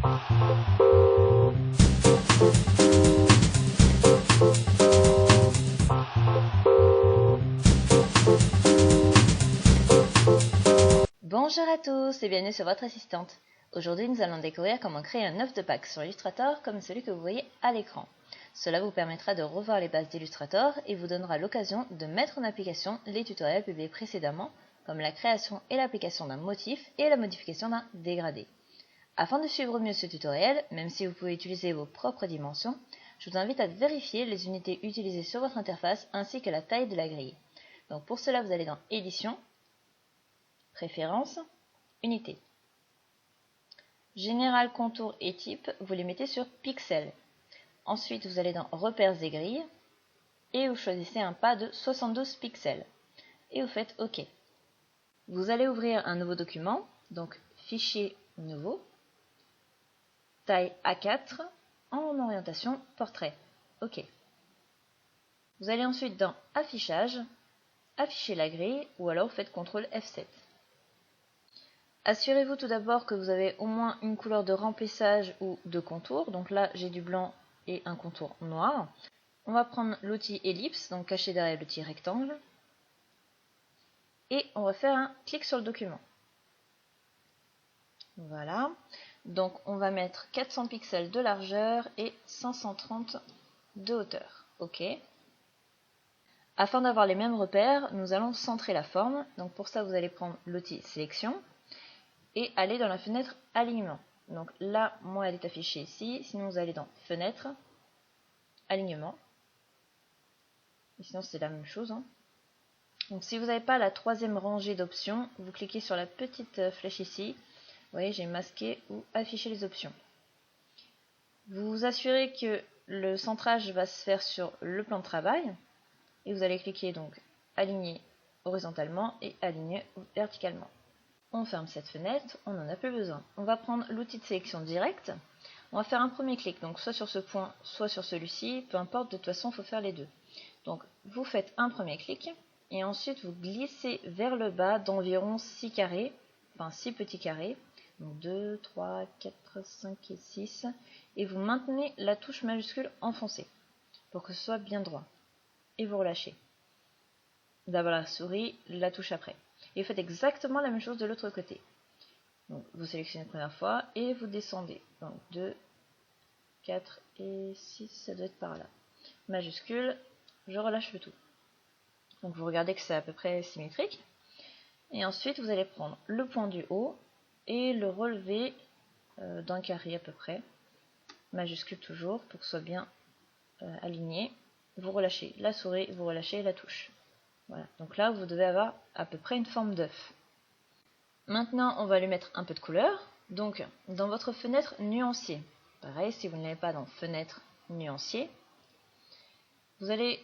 Bonjour à tous et bienvenue sur votre assistante. Aujourd'hui nous allons découvrir comment créer un œuf de Pâques sur Illustrator comme celui que vous voyez à l'écran. Cela vous permettra de revoir les bases d'Illustrator et vous donnera l'occasion de mettre en application les tutoriels publiés précédemment, comme la création et l'application d'un motif et la modification d'un dégradé. Afin de suivre mieux ce tutoriel, même si vous pouvez utiliser vos propres dimensions, je vous invite à vérifier les unités utilisées sur votre interface ainsi que la taille de la grille. Donc pour cela vous allez dans Édition, Préférences, Unités. Général, contour et type, vous les mettez sur Pixel. Ensuite, vous allez dans Repères et grilles et vous choisissez un pas de 72 pixels. Et vous faites OK. Vous allez ouvrir un nouveau document, donc Fichier nouveau, taille A4, en orientation portrait. OK. Vous allez ensuite dans Affichage, afficher la grille ou alors vous faites CTRL F7. Assurez-vous tout d'abord que vous avez au moins une couleur de remplissage ou de contour. Donc là, j'ai du blanc et un contour noir. On va prendre l'outil ellipse, donc caché derrière l'outil rectangle. Et on va faire un clic sur le document. Voilà. Donc on va mettre 400 pixels de largeur et 530 de hauteur. OK. Afin d'avoir les mêmes repères, nous allons centrer la forme. Donc pour ça, vous allez prendre l'outil sélection et aller dans la fenêtre alignement. Donc là, moi, elle est affichée ici. Sinon, vous allez dans fenêtre, alignement. Et sinon, c'est la même chose. Donc si vous n'avez pas la troisième rangée d'options, vous cliquez sur la petite flèche ici. Vous voyez, j'ai masqué ou afficher les options. Vous vous assurez que le centrage va se faire sur le plan de travail. Et vous allez cliquer donc aligner horizontalement et aligner verticalement. On ferme cette fenêtre, on n'en a plus besoin. On va prendre l'outil de sélection directe. On va faire un premier clic, donc soit sur ce point, soit sur celui-ci, peu importe, de toute façon, il faut faire les deux. Donc, vous faites un premier clic, et ensuite, vous glissez vers le bas d'environ 6 carrés, enfin 6 petits carrés, donc 2, 3, 4, 5 et 6, et vous maintenez la touche majuscule enfoncée, pour que ce soit bien droit. Et vous relâchez. D'abord la souris, la touche après. Et vous faites exactement la même chose de l'autre côté. Donc, vous sélectionnez la première fois et vous descendez. Donc 2, 4 et 6, ça doit être par là. Majuscule, je relâche le tout. Donc vous regardez que c'est à peu près symétrique. Et ensuite, vous allez prendre le point du haut et le relever d'un carré à peu près. Majuscule toujours pour que ce soit bien aligné. Vous relâchez la souris, vous relâchez la touche. Voilà, donc là vous devez avoir à peu près une forme d'œuf. Maintenant on va lui mettre un peu de couleur. Donc dans votre fenêtre nuancier, pareil si vous ne l'avez pas dans fenêtre nuancier, vous allez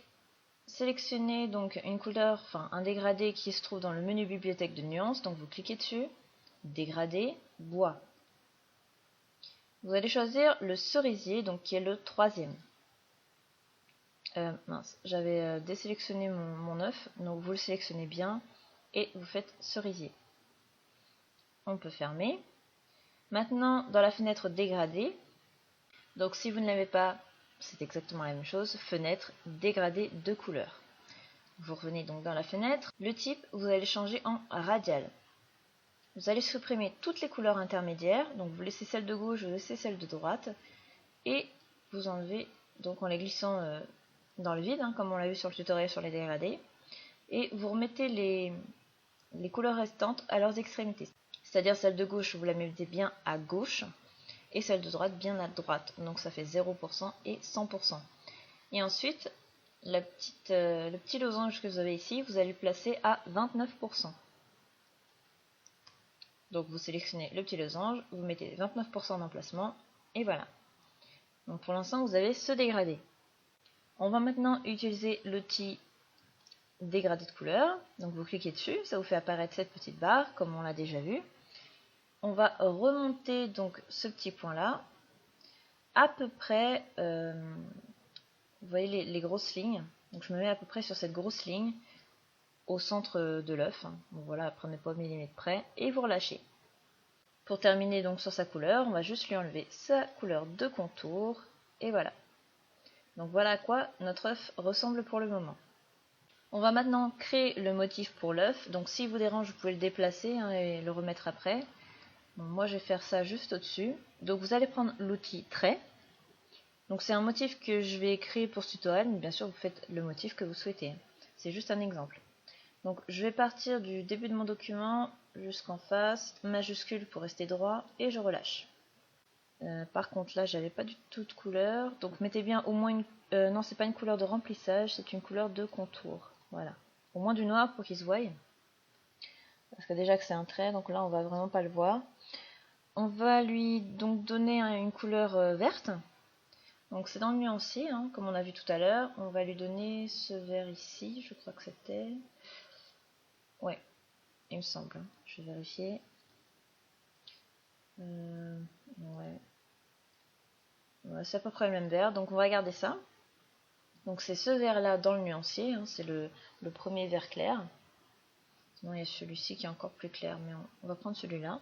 sélectionner donc une couleur, enfin un dégradé qui se trouve dans le menu bibliothèque de nuances. Donc vous cliquez dessus, dégradé, bois. Vous allez choisir le cerisier, donc qui est le troisième. Mince, j'avais désélectionné mon œuf, donc vous le sélectionnez bien et vous faites cerisier. On peut fermer. Maintenant, dans la fenêtre dégradé, donc si vous ne l'avez pas, c'est exactement la même chose, fenêtre dégradé de couleur. Vous revenez donc dans la fenêtre, le type, vous allez changer en radial. Vous allez supprimer toutes les couleurs intermédiaires, donc vous laissez celle de gauche, vous laissez celle de droite, et vous enlevez, donc en les glissant dans le vide, comme on l'a vu sur le tutoriel sur les dégradés, et vous remettez les couleurs restantes à leurs extrémités. C'est-à-dire celle de gauche, vous la mettez bien à gauche, et celle de droite bien à droite. Donc ça fait 0% et 100%. Et ensuite, le petit losange que vous avez ici, vous allez le placer à 29%. Donc vous sélectionnez le petit losange, vous mettez 29% d'emplacement, et voilà. Donc pour l'instant, vous avez ce dégradé. On va maintenant utiliser l'outil dégradé de couleur. Donc vous cliquez dessus, ça vous fait apparaître cette petite barre, comme on l'a déjà vu. On va remonter donc ce petit point là, à peu près, vous voyez les grosses lignes. Donc je me mets à peu près sur cette grosse ligne, au centre de l'œuf. Donc voilà, prenez pas millimètre près, et vous relâchez. Pour terminer donc sur sa couleur, on va juste lui enlever sa couleur de contour, et voilà. Donc voilà à quoi notre œuf ressemble pour le moment. On va maintenant créer le motif pour l'œuf, donc s'il vous dérange, vous pouvez le déplacer hein, et le remettre après. Bon, moi je vais faire ça juste au-dessus. Donc vous allez prendre l'outil trait. Donc c'est un motif que je vais créer pour ce tutoriel, mais bien sûr vous faites le motif que vous souhaitez. C'est juste un exemple. Donc je vais partir du début de mon document jusqu'en face, majuscule pour rester droit, et je relâche. Par contre là j'avais pas du tout de couleur, donc mettez bien au moins une... non c'est pas une couleur de remplissage, c'est une couleur de contour. Voilà. Au moins du noir pour qu'il se voie. Parce que déjà que c'est un trait, donc là on va vraiment pas le voir. On va lui donc donner une couleur verte. Donc c'est dans le nuancier, hein, comme on a vu tout à l'heure. On va lui donner ce vert ici, je crois que c'était... Ouais, il me semble. Hein. Je vais vérifier. Ouais. C'est à peu près le même vert, donc on va garder ça. Donc c'est ce vert là dans le nuancier, hein, c'est le premier vert clair. Sinon il y a celui-ci qui est encore plus clair, mais on va prendre celui-là.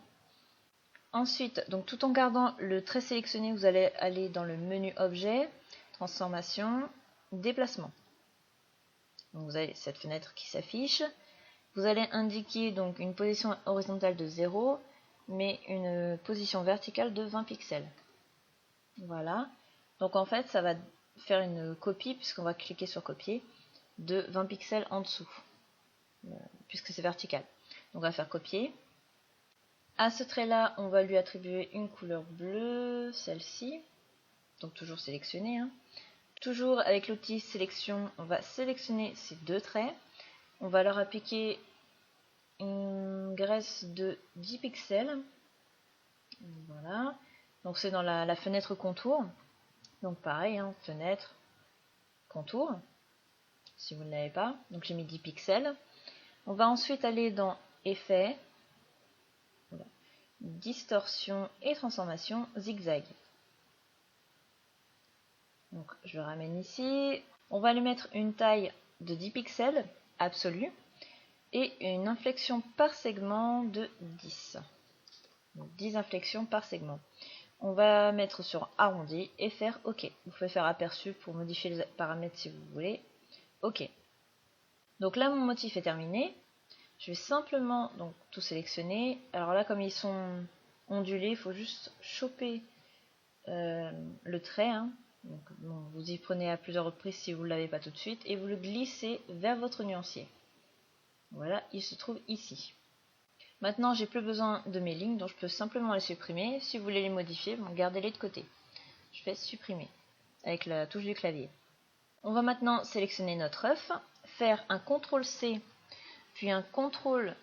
Ensuite, donc tout en gardant le trait sélectionné, vous allez aller dans le menu objet, transformation, déplacement. Donc vous avez cette fenêtre qui s'affiche. Vous allez indiquer donc une position horizontale de 0, mais une position verticale de 20 pixels. Voilà. Donc en fait, ça va faire une copie, puisqu'on va cliquer sur copier, de 20 pixels en dessous, puisque c'est vertical. Donc on va faire copier. À ce trait-là, on va lui attribuer une couleur bleue, celle-ci. Donc toujours sélectionner. Hein. Toujours avec l'outil sélection, on va sélectionner ces deux traits. On va leur appliquer une graisse de 10 pixels. Voilà. Donc c'est dans la fenêtre contour. Donc pareil, hein, fenêtre, contour, si vous ne l'avez pas. Donc j'ai mis 10 pixels. On va ensuite aller dans Effet, voilà, Distorsion et Transformation zigzag. Donc je le ramène ici. On va lui mettre une taille de 10 pixels absolue et une inflexion par segment de 10. Donc 10 inflexions par segment. On va mettre sur arrondi et faire OK. Vous pouvez faire aperçu pour modifier les paramètres si vous voulez. OK. Donc là, mon motif est terminé. Je vais simplement donc tout sélectionner. Alors là, comme ils sont ondulés, il faut juste choper le trait. Hein. Donc, bon, vous y prenez à plusieurs reprises si vous ne l'avez pas tout de suite. Et vous le glissez vers votre nuancier. Voilà, il se trouve ici. Maintenant, j'ai plus besoin de mes lignes, donc je peux simplement les supprimer. Si vous voulez les modifier, bon, gardez-les de côté. Je fais supprimer avec la touche du clavier. On va maintenant sélectionner notre œuf, faire un CTRL-C, puis un CTRL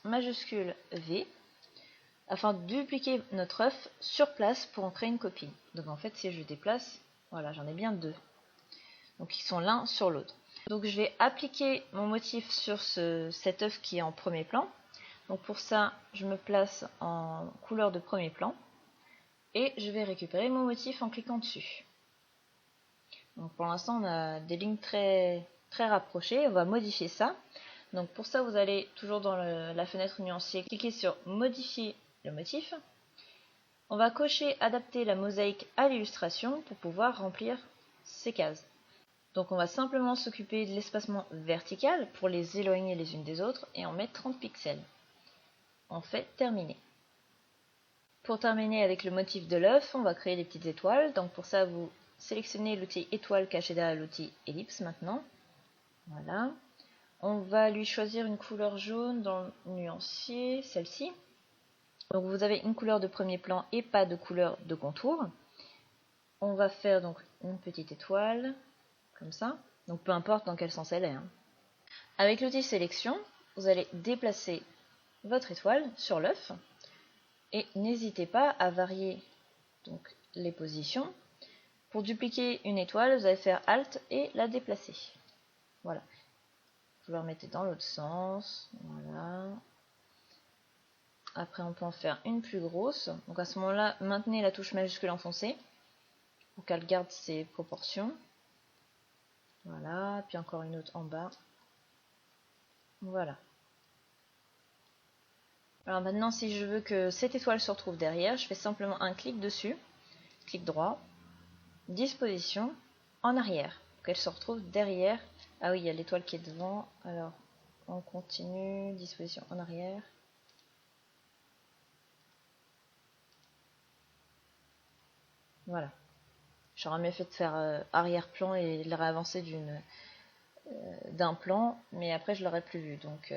majuscule V, afin de dupliquer notre œuf sur place pour en créer une copie. Donc en fait, si je déplace, voilà, j'en ai bien deux. Donc ils sont l'un sur l'autre. Donc je vais appliquer mon motif sur cet œuf qui est en premier plan. Donc pour ça, je me place en couleur de premier plan et je vais récupérer mon motif en cliquant dessus. Donc pour l'instant, on a des lignes très rapprochées. On va modifier ça. Donc pour ça, vous allez toujours dans la fenêtre nuancier, cliquer sur modifier le motif. On va cocher adapter la mosaïque à l'illustration pour pouvoir remplir ces cases. Donc on va simplement s'occuper de l'espacement vertical pour les éloigner les unes des autres et en mettre 30 pixels. On fait terminer. Pour terminer avec le motif de l'œuf, on va créer des petites étoiles. Donc pour ça, vous sélectionnez l'outil étoile caché derrière l'outil ellipse maintenant. Voilà. On va lui choisir une couleur jaune dans le nuancier, celle-ci. Donc vous avez une couleur de premier plan et pas de couleur de contour. On va faire donc une petite étoile, comme ça. Donc peu importe dans quel sens elle est. Hein. Avec l'outil sélection, vous allez déplacer votre étoile sur l'œuf. Et n'hésitez pas à varier donc, les positions. Pour dupliquer une étoile, vous allez faire Alt et la déplacer. Voilà. Vous la remettez dans l'autre sens. Voilà. Après, on peut en faire une plus grosse. Donc à ce moment-là, maintenez la touche majuscule enfoncée pour qu'elle garde ses proportions. Voilà. Puis encore une autre en bas. Voilà. Alors maintenant, si je veux que cette étoile se retrouve derrière, je fais simplement un clic dessus, clic droit, disposition, en arrière, pour qu'elle se retrouve derrière. Ah oui, il y a l'étoile qui est devant, alors on continue, disposition en arrière. Voilà. J'aurais mieux fait de faire arrière-plan et de le réavancer d'un plan, mais après je l'aurais plus vu. Donc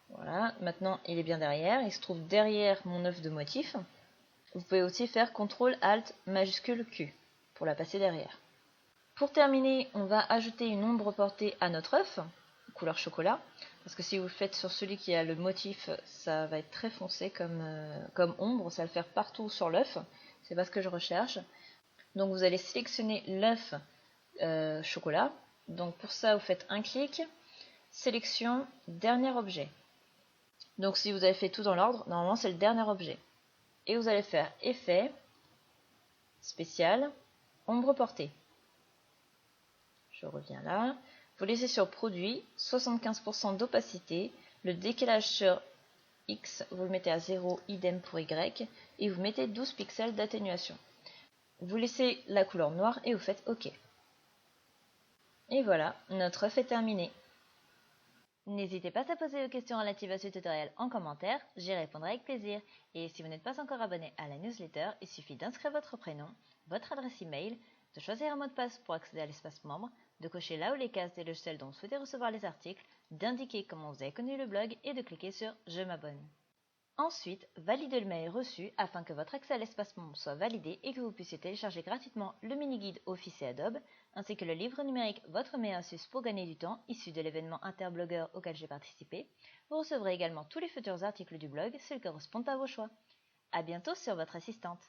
voilà, maintenant il est bien derrière, il se trouve derrière mon œuf de motif. Vous pouvez aussi faire CTRL ALT majuscule Q pour la passer derrière. Pour terminer, on va ajouter une ombre portée à notre œuf, couleur chocolat, parce que si vous le faites sur celui qui a le motif, ça va être très foncé comme ombre, ça va le faire partout sur l'œuf, c'est pas ce que je recherche. Donc vous allez sélectionner l'œuf chocolat, donc pour ça vous faites un clic, sélection, dernier objet. Donc si vous avez fait tout dans l'ordre, normalement c'est le dernier objet. Et vous allez faire effet, spécial, ombre portée. Je reviens là. Vous laissez sur produit, 75% d'opacité, le décalage sur X, vous le mettez à 0, idem pour Y, et vous mettez 12 pixels d'atténuation. Vous laissez la couleur noire et vous faites OK. Et voilà, notre œuf est terminé. N'hésitez pas à poser vos questions relatives à ce tutoriel en commentaire, j'y répondrai avec plaisir. Et si vous n'êtes pas encore abonné à la newsletter, il suffit d'inscrire votre prénom, votre adresse email, de choisir un mot de passe pour accéder à l'espace membre, de cocher là où les cases des logiciels dont vous souhaitez recevoir les articles, d'indiquer comment vous avez connu le blog et de cliquer sur « Je m'abonne ». Ensuite, validez le mail reçu afin que votre accès à l'espace membre soit validé et que vous puissiez télécharger gratuitement le mini-guide Office et Adobe, ainsi que le livre numérique Votre meilleure astuce pour gagner du temps, issu de l'événement Interblogueur auquel j'ai participé. Vous recevrez également tous les futurs articles du blog s'ils correspondent à vos choix. À bientôt sur votre assistante.